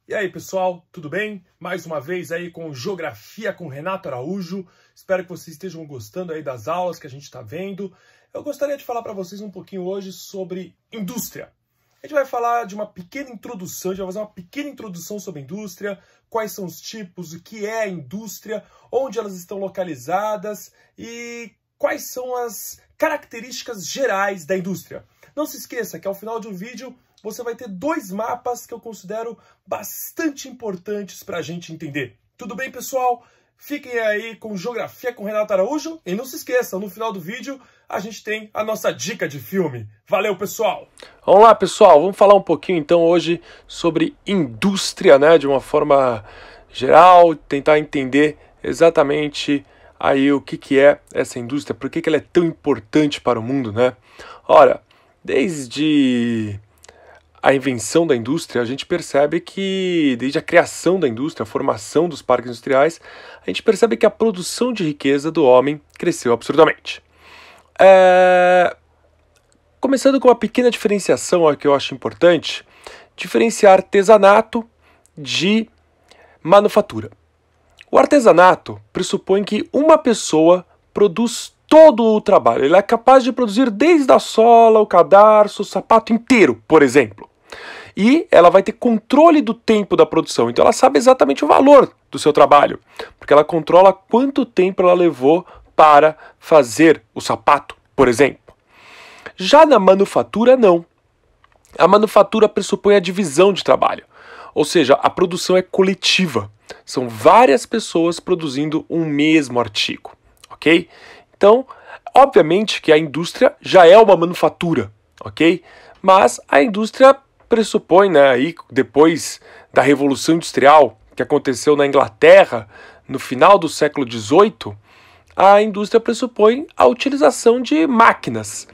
E aí, pessoal, tudo bem? Mais uma vez aí com Geografia com Renato Araújo. Espero que vocês estejam gostando aí das aulas que a gente está vendo. Eu gostaria de falar para vocês um pouquinho hoje sobre indústria. A gente vai falar de uma pequena introdução, a gente vai fazer uma pequena introdução sobre a indústria, quais são os tipos, o que é a indústria, onde elas estão localizadas e quais são as características gerais da indústria. Não se esqueça que ao final de um vídeo você vai ter dois mapas que eu considero bastante importantes para a gente entender. Tudo bem, pessoal? Fiquem aí com Geografia com Renato Araújo e não se esqueçam, no final do vídeo a gente tem a nossa dica de filme. Valeu, pessoal! Vamos lá, pessoal, vamos falar um pouquinho então hoje sobre indústria, né, de uma forma geral, tentar entender exatamente aí o que é essa indústria, por que ela é tão importante para o mundo, né? Ora, desde a invenção da indústria, a gente percebe que, desde a criação da indústria, a formação dos parques industriais, a gente percebe que a produção de riqueza do homem cresceu absurdamente. Começando com uma pequena diferenciação que eu acho importante, diferenciar artesanato de manufatura. O artesanato pressupõe que uma pessoa produz todo o trabalho. Ele é capaz de produzir desde a sola, o cadarço, o sapato inteiro, por exemplo. E ela vai ter controle do tempo da produção. Então ela sabe exatamente o valor do seu trabalho, porque ela controla quanto tempo ela levou para fazer o sapato, por exemplo. Já na manufatura, não. A manufatura pressupõe a divisão de trabalho, ou seja, a produção é coletiva. São várias pessoas produzindo um mesmo artigo, ok? Então, obviamente que a indústria já é uma manufatura, ok? Mas a indústria pressupõe, né, aí, depois da Revolução Industrial, que aconteceu na Inglaterra, no final do século XVIII, a indústria pressupõe a utilização de máquinas.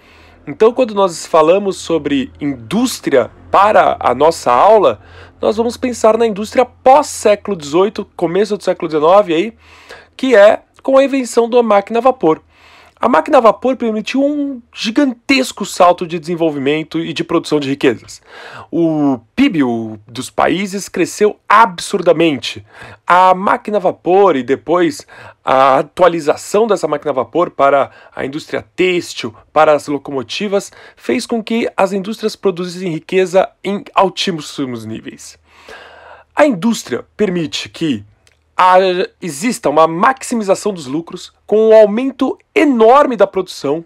Então, quando nós falamos sobre indústria para a nossa aula, nós vamos pensar na indústria pós-século XVIII, começo do século XIX, aí, que é com a invenção da máquina a vapor. A máquina a vapor permitiu um gigantesco salto de desenvolvimento e de produção de riquezas. O PIB dos países cresceu absurdamente. A máquina a vapor e depois a atualização dessa máquina a vapor para a indústria têxtil, para as locomotivas, fez com que as indústrias produzissem riqueza em altíssimos níveis. A indústria permite que exista uma maximização dos lucros com um aumento enorme da produção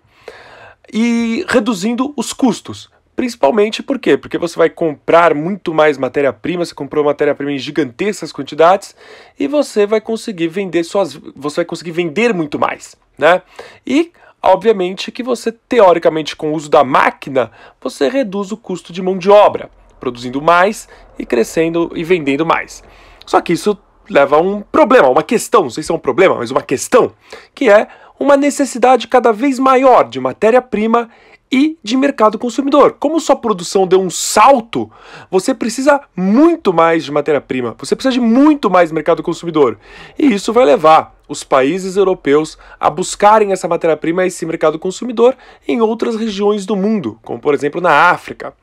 e reduzindo os custos. Principalmente por quê? Porque você vai comprar muito mais matéria-prima, você comprou matéria-prima em gigantescas quantidades e você vai conseguir vender muito mais, né? E obviamente que você, teoricamente, com o uso da máquina, você reduz o custo de mão de obra, produzindo mais e crescendo e vendendo mais. Só que isso leva a um problema, uma questão, não sei se é um problema, mas uma questão, que é uma necessidade cada vez maior de matéria-prima e de mercado consumidor. Como sua produção deu um salto, você precisa muito mais de matéria-prima, você precisa de muito mais mercado consumidor. E isso vai levar os países europeus a buscarem essa matéria-prima e esse mercado consumidor em outras regiões do mundo, como por exemplo na África.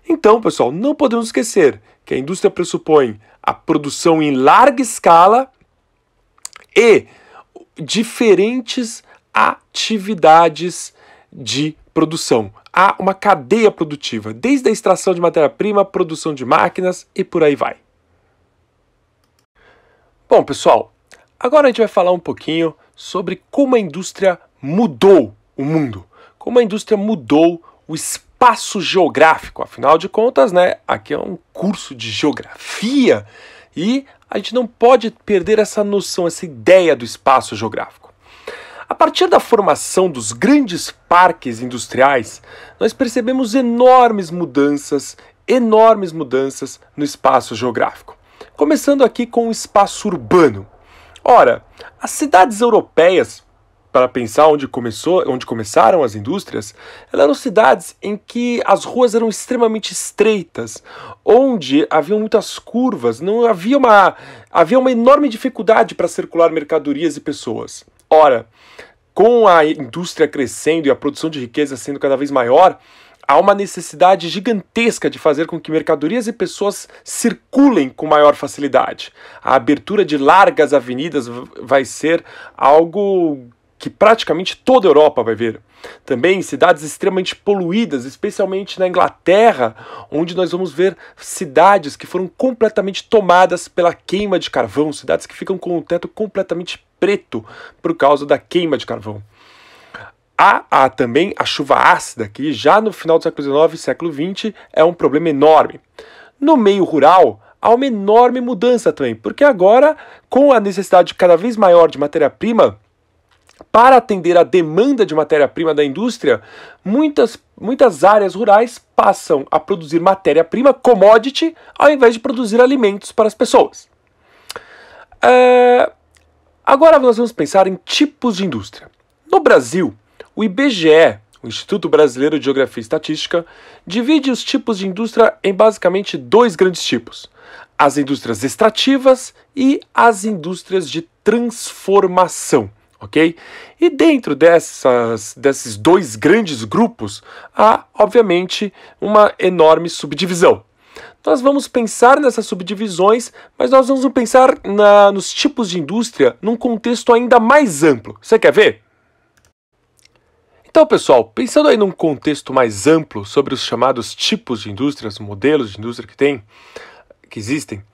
Então, pessoal, não podemos esquecer que a indústria pressupõe a produção em larga escala e diferentes atividades de produção. Há uma cadeia produtiva, desde a extração de matéria-prima, produção de máquinas e por aí vai. Bom, pessoal, agora a gente vai falar um pouquinho sobre como a indústria mudou o mundo, como a indústria mudou o espaço geográfico. Afinal de contas, né, aqui é um curso de geografia e a gente não pode perder essa noção, essa ideia do espaço geográfico. A partir da formação dos grandes parques industriais, nós percebemos enormes mudanças no espaço geográfico. Começando aqui com o espaço urbano. Ora, as cidades europeias, para pensar onde começaram as indústrias, elas eram cidades em que as ruas eram extremamente estreitas, onde havia muitas curvas, não havia uma enorme dificuldade para circular mercadorias e pessoas. Ora, com a indústria crescendo e a produção de riqueza sendo cada vez maior, há uma necessidade gigantesca de fazer com que mercadorias e pessoas circulem com maior facilidade. A abertura de largas avenidas vai ser algo que praticamente toda a Europa vai ver. Também cidades extremamente poluídas, especialmente na Inglaterra, onde nós vamos ver cidades que foram completamente tomadas pela queima de carvão, cidades que ficam com o teto completamente preto por causa da queima de carvão. Há também a chuva ácida, que já no final do século XIX e século XX é um problema enorme. No meio rural, há uma enorme mudança também, porque agora, com a necessidade cada vez maior de matéria-prima, para atender a demanda de matéria-prima da indústria, muitas áreas rurais passam a produzir matéria-prima, commodity, ao invés de produzir alimentos para as pessoas. Agora nós vamos pensar em tipos de indústria. No Brasil, o IBGE, o Instituto Brasileiro de Geografia e Estatística, divide os tipos de indústria em basicamente dois grandes tipos: as indústrias extrativas e as indústrias de transformação. Ok? E dentro desses dois grandes grupos, há, obviamente, uma enorme subdivisão. Nós vamos pensar nessas subdivisões, mas nós vamos pensar nos tipos de indústria num contexto ainda mais amplo. Você quer ver? Então, pessoal, pensando aí num contexto mais amplo sobre os chamados tipos de indústrias, modelos de indústria que existem,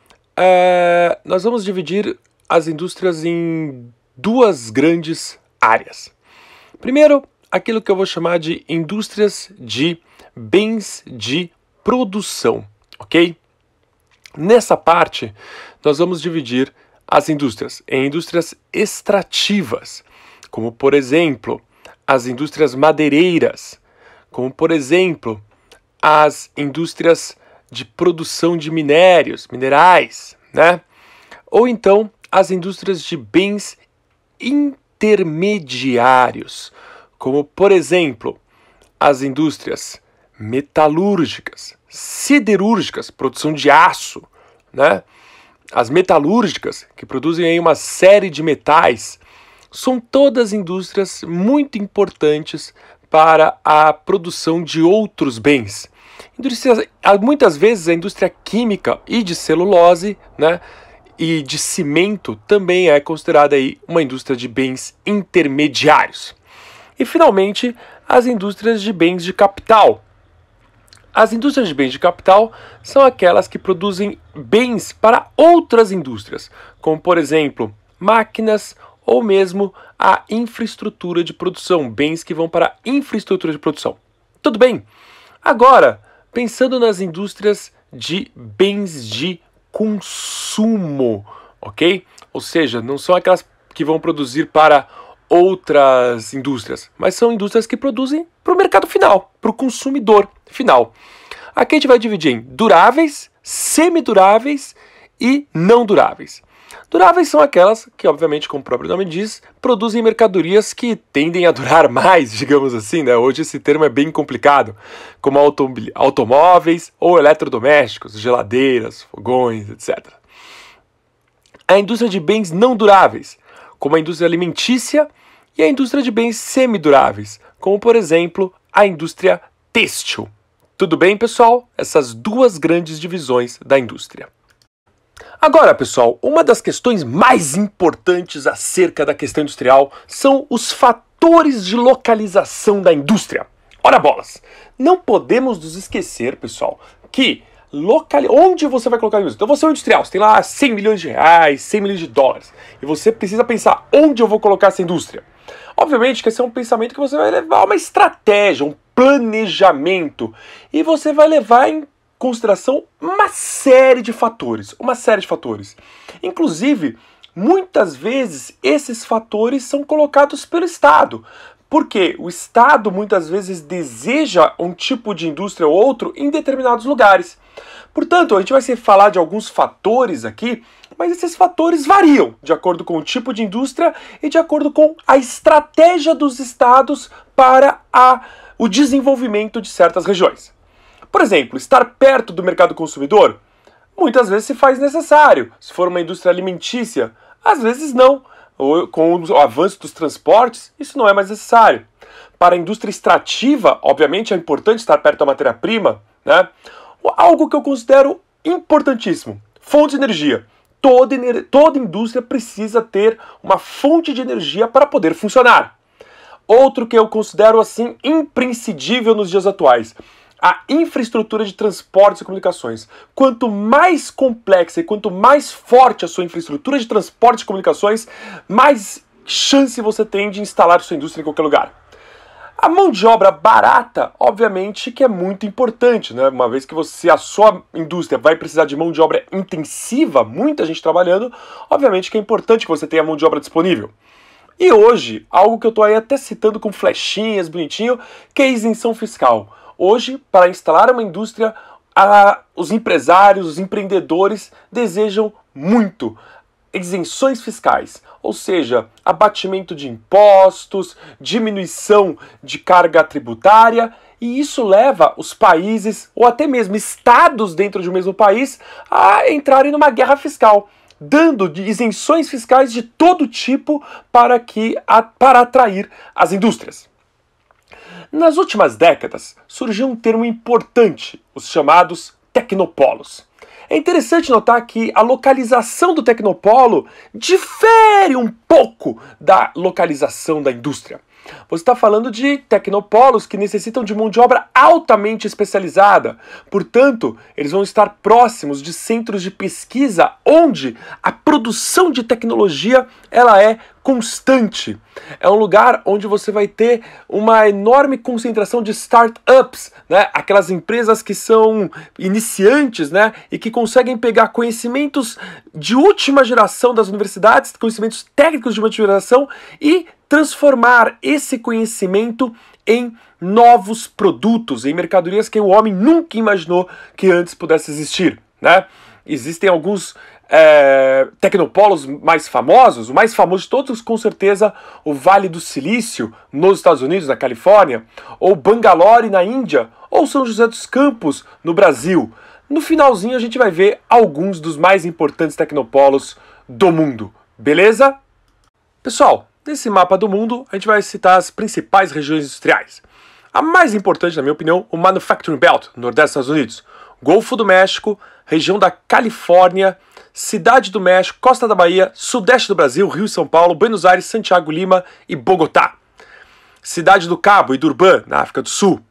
nós vamos dividir as indústrias em duas grandes áreas. Primeiro, aquilo que eu vou chamar de indústrias de bens de produção, ok? Nessa parte, nós vamos dividir as indústrias em indústrias extrativas, como, por exemplo, as indústrias madeireiras, como, por exemplo, as indústrias de produção de minerais, né? Ou então, as indústrias de bens intermediários, como, por exemplo, as indústrias metalúrgicas, siderúrgicas, produção de aço, né? As metalúrgicas, que produzem aí uma série de metais, são todas indústrias muito importantes para a produção de outros bens. Muitas vezes a indústria química e de celulose, né, e de cimento também é considerada aí uma indústria de bens intermediários. E, finalmente, as indústrias de bens de capital. As indústrias de bens de capital são aquelas que produzem bens para outras indústrias, como, por exemplo, máquinas ou mesmo a infraestrutura de produção, bens que vão para a infraestrutura de produção. Tudo bem? Agora, pensando nas indústrias de bens de consumo, ok? Ou seja, não são aquelas que vão produzir para outras indústrias, mas são indústrias que produzem para o mercado final, para o consumidor final. Aqui a gente vai dividir em duráveis, semiduráveis e não duráveis. Duráveis são aquelas que, obviamente, como o próprio nome diz, produzem mercadorias que tendem a durar mais, digamos assim, né? Hoje esse termo é bem complicado, como automóveis ou eletrodomésticos, geladeiras, fogões, etc. A indústria de bens não duráveis, como a indústria alimentícia, e a indústria de bens semiduráveis, como, por exemplo, a indústria têxtil. Tudo bem, pessoal? Essas duas grandes divisões da indústria. Agora, pessoal, uma das questões mais importantes acerca da questão industrial são os fatores de localização da indústria. Ora bolas, não podemos nos esquecer, pessoal, que onde você vai colocar a indústria? Então você é um industrial, você tem lá 100 milhões de reais, 100 milhões de dólares, e você precisa pensar onde eu vou colocar essa indústria. Obviamente que esse é um pensamento que você vai levar a uma estratégia, um planejamento, e você vai levar em consideração uma série de fatores. Inclusive, muitas vezes esses fatores são colocados pelo Estado, porque o Estado muitas vezes deseja um tipo de indústria ou outro em determinados lugares. Portanto, a gente vai falar de alguns fatores aqui, mas esses fatores variam de acordo com o tipo de indústria e de acordo com a estratégia dos estados para o desenvolvimento de certas regiões. Por exemplo, estar perto do mercado consumidor muitas vezes se faz necessário. Se for uma indústria alimentícia, às vezes não. Ou com o avanço dos transportes, isso não é mais necessário. para a indústria extrativa, obviamente é importante estar perto da matéria-prima, né? Algo que eu considero importantíssimo, fonte de energia. Toda indústria precisa ter uma fonte de energia para poder funcionar. Outro que eu considero assim imprescindível nos dias atuais, a infraestrutura de transportes e comunicações. Quanto mais complexa e quanto mais forte a sua infraestrutura de transportes e comunicações, mais chance você tem de instalar sua indústria em qualquer lugar. A mão de obra barata, obviamente, que é muito importante, né? Uma vez que a sua indústria vai precisar de mão de obra intensiva, muita gente trabalhando, obviamente que é importante que você tenha mão de obra disponível. E hoje, algo que eu estou aí até citando com flechinhas, bonitinho, que é a isenção fiscal. Hoje, para instalar uma indústria, os empresários, os empreendedores desejam muito isenções fiscais, ou seja, abatimento de impostos, diminuição de carga tributária, e isso leva os países, ou até mesmo estados dentro de um mesmo país, a entrarem numa guerra fiscal, dando isenções fiscais de todo tipo para atrair as indústrias. Nas últimas décadas, surgiu um termo importante, os chamados tecnopolos. É interessante notar que a localização do tecnopolo difere um pouco da localização da indústria. Você está falando de tecnopolos que necessitam de mão de obra altamente especializada. Portanto, eles vão estar próximos de centros de pesquisa onde a produção de tecnologia ela é constante. É um lugar onde você vai ter uma enorme concentração de startups, né? Aquelas empresas que são iniciantes, né? E que conseguem pegar conhecimentos de última geração das universidades, conhecimentos técnicos de última geração e transformar esse conhecimento em novos produtos, em mercadorias que o homem nunca imaginou que antes pudesse existir, né? Existem alguns tecnopolos mais famosos, o mais famoso de todos, com certeza, o Vale do Silício, nos Estados Unidos, na Califórnia, ou Bangalore, na Índia, ou São José dos Campos, no Brasil. No finalzinho a gente vai ver alguns dos mais importantes tecnopolos do mundo, beleza? Pessoal, nesse mapa do mundo, a gente vai citar as principais regiões industriais. A mais importante, na minha opinião, o Manufacturing Belt, no Nordeste dos Estados Unidos. Golfo do México, região da Califórnia, Cidade do México, Costa da Bahia, Sudeste do Brasil, Rio e São Paulo, Buenos Aires, Santiago, Lima e Bogotá. Cidade do Cabo e Durban, na África do Sul.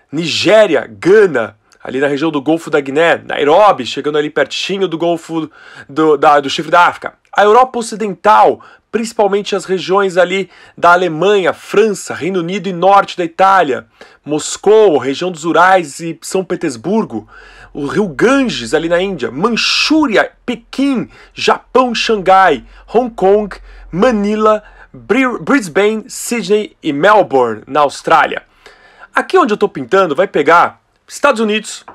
Nigéria, Gana, ali na região do Golfo da Guiné. Nairobi, chegando ali pertinho do Golfo do Chifre da África. A Europa Ocidental, principalmente as regiões ali da Alemanha, França, Reino Unido e norte da Itália, Moscou, região dos Urais e São Petersburgo, o rio Ganges ali na Índia, Manchúria, Pequim, Japão, Xangai, Hong Kong, Manila, Brisbane, Sydney e Melbourne, na Austrália. Aqui onde eu estou pintando vai pegar Estados Unidos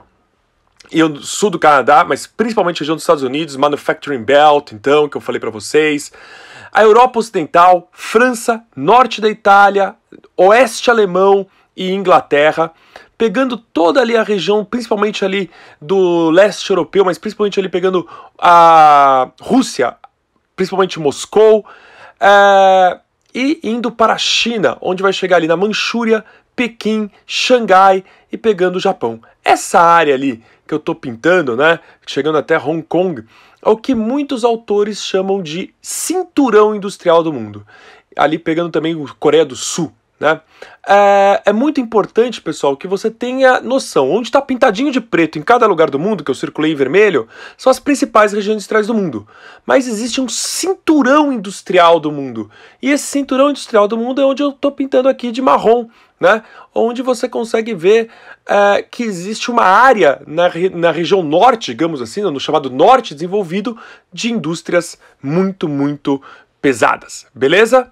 e o sul do Canadá, mas principalmente a região dos Estados Unidos, Manufacturing Belt, então, que eu falei para vocês. A Europa Ocidental, França, norte da Itália, oeste alemão e Inglaterra, pegando toda ali a região, principalmente ali do leste europeu, mas principalmente ali pegando a Rússia, principalmente Moscou, e indo para a China, onde vai chegar ali na Manchúria, Pequim, Xangai e pegando o Japão. Essa área ali que eu estou pintando, né, chegando até Hong Kong, é o que muitos autores chamam de cinturão industrial do mundo. Ali pegando também o Coreia do Sul, né? É muito importante, pessoal, que você tenha noção. Onde está pintadinho de preto em cada lugar do mundo, que eu circulei em vermelho, são as principais regiões industriais do mundo. Mas existe um cinturão industrial do mundo. E esse cinturão industrial do mundo é onde eu estou pintando aqui de marrom, né? Onde você consegue ver que existe uma área na região norte, digamos assim, no chamado norte desenvolvido, de indústrias muito, muito pesadas. Beleza?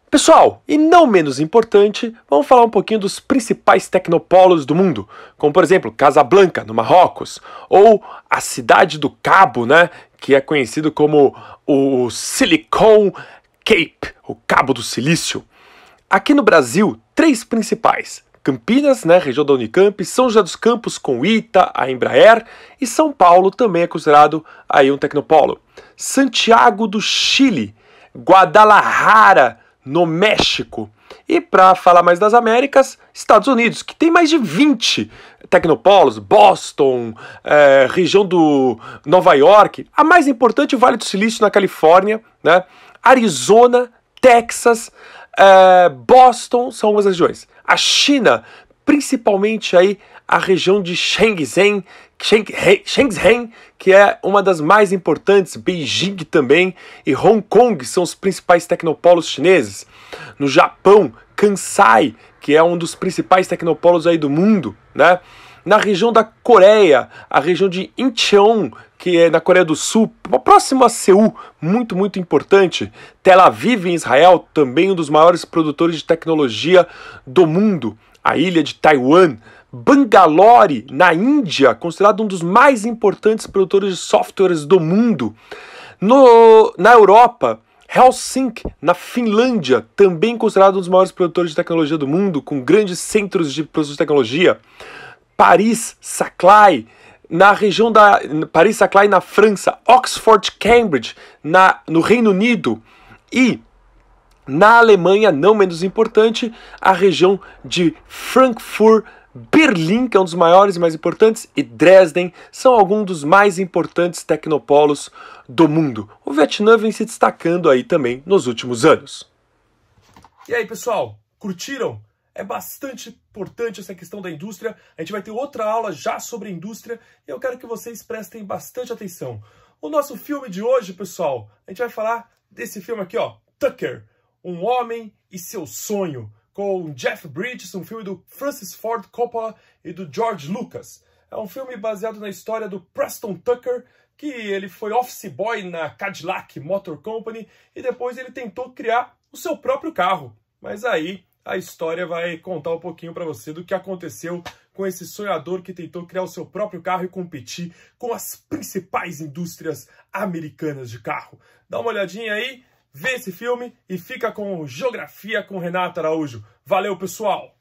Pessoal, e não menos importante, vamos falar um pouquinho dos principais tecnopolos do mundo, como por exemplo Casablanca, no Marrocos, ou a cidade do Cabo, né, que é conhecido como o Silicon Cape, o Cabo do Silício. Aqui no Brasil, três principais: Campinas, né, região da Unicamp, São José dos Campos com o ITA, a Embraer, e São Paulo também é considerado aí um tecnopolo. Santiago do Chile, Guadalajara, no México, E para falar mais das Américas, Estados Unidos, que tem mais de 20 tecnopolos, Boston, região do Nova York, a mais importante, o Vale do Silício na Califórnia, né? Arizona, Texas, Boston são algumas regiões. A China, principalmente aí a região de Shenzhen, que é uma das mais importantes, Beijing também, e Hong Kong são os principais tecnopolos chineses. No Japão, Kansai, que é um dos principais tecnopolos aí do mundo, né? Na região da Coreia, a região de Incheon, que é na Coreia do Sul, próximo a Seul, muito, muito importante. Tel Aviv, em Israel, também um dos maiores produtores de tecnologia do mundo. A ilha de Taiwan. Bangalore, na Índia, considerado um dos mais importantes produtores de softwares do mundo. Na Europa, Helsinki, na Finlândia, também considerado um dos maiores produtores de tecnologia do mundo, com grandes centros de produção de tecnologia. Paris, Saclay, na região da Paris, Saclay, na França. Oxford, Cambridge, no Reino Unido. E na Alemanha, não menos importante, a região de Frankfurt, Berlim, que é um dos maiores e mais importantes, e Dresden são alguns dos mais importantes tecnopolos do mundo. O Vietnã vem se destacando aí também nos últimos anos. E aí, pessoal, curtiram? É bastante importante essa questão da indústria. A gente vai ter outra aula já sobre a indústria e eu quero que vocês prestem bastante atenção. O nosso filme de hoje, pessoal, a gente vai falar desse filme aqui, ó, Tucker, Um Homem e Seu Sonho, com Jeff Bridges, um filme do Francis Ford Coppola e do George Lucas. É um filme baseado na história do Preston Tucker, que ele foi office boy na Cadillac Motor Company e depois ele tentou criar o seu próprio carro. Mas aí a história vai contar um pouquinho para você do que aconteceu com esse sonhador que tentou criar o seu próprio carro e competir com as principais indústrias americanas de carro. Dá uma olhadinha aí, vê esse filme e fica com Geografia com Renato Araújo. Valeu, pessoal!